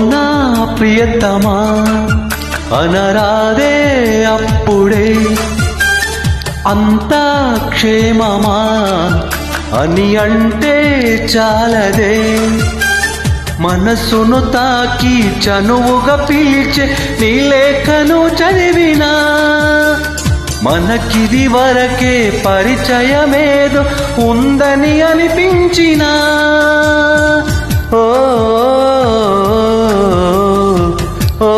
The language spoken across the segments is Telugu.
నా ప్రియతమా అనరాదే అప్పుడే అంతా క్షేమమా అని అంటే చాలదే మనసును తాకి చనువుగా పిలిచే నీ లేఖను చదివినా మనకిది వరకే పరిచయమేదో ఉందని అనిపించినా ఓ ఓ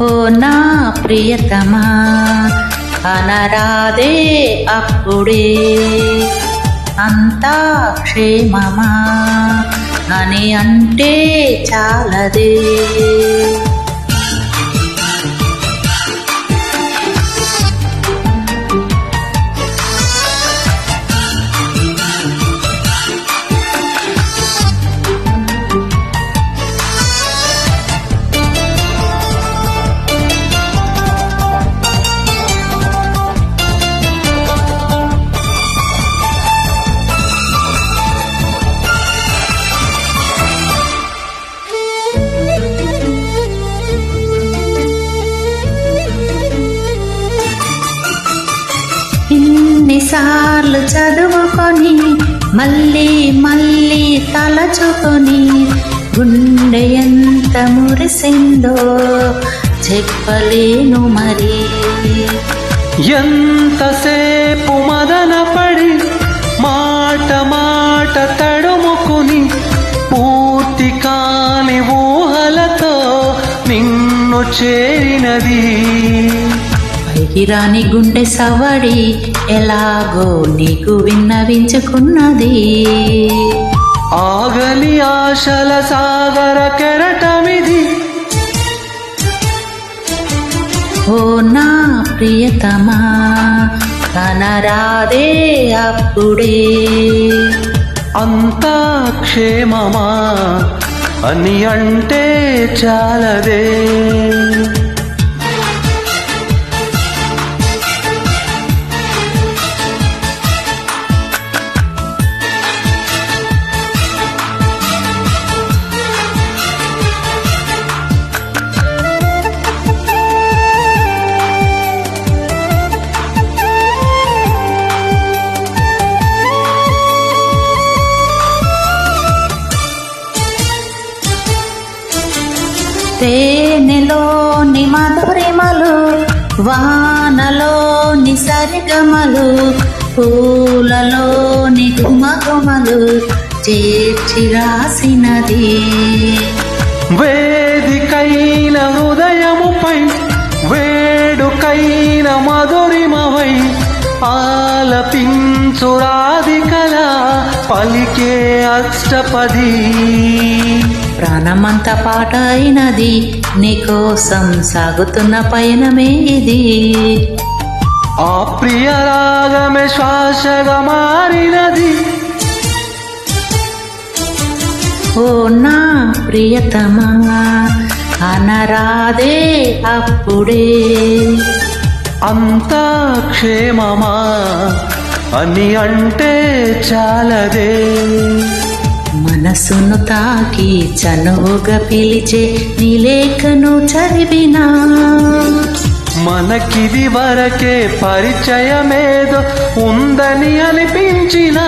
ఓ నా ప్రియతమా అనరాదే అప్పుడే అంతా క్షేమమా అని అంటే చాలదే ఎన్నిసార్లు చదువుకొని మళ్ళీ మళ్ళీ తలచుకొని గుండె ఎంత మురిసిందో చెప్పలేను మరి ఎంతసేపు మదనపడి మాట మాట తడుముకుని పూర్తి కాని ఊహలతో నిన్ను చేరినది పైకిరాని గుండె సవడి ఎలాగో నీకు విన్నవించుకున్నది ఆగని ఆశల సాగర కెరటమిది ఓ నా ప్రియతమా కనరాదే అప్పుడే అంతా క్షేమమా అని అంటే చాలదే తేనెలోని మధురిమలు వానలోని సరిగమలు పూలలోని గుమగుమలు చేర్చి రాసినది వేదికైన హృదయముపై వేడుకైన మధురిమవై ఆలపించు రాధికల పలికే అష్టపది ప్రాణమంత పాట అయినది నీకోసం సాగుతున్న పయనమే ఇది ఆ ప్రియ రాగమే శ్వాసగా మారినది ఓ నా ప్రియతమా అనరాదే అప్పుడే అంతా క్షేమమా అని అంటే చాలదే మనసును తాకి చనువుగా పిలిచే నీ లేఖను చదివినా మనకిది వరకే పరిచయమేదో ఉందని అనిపించినా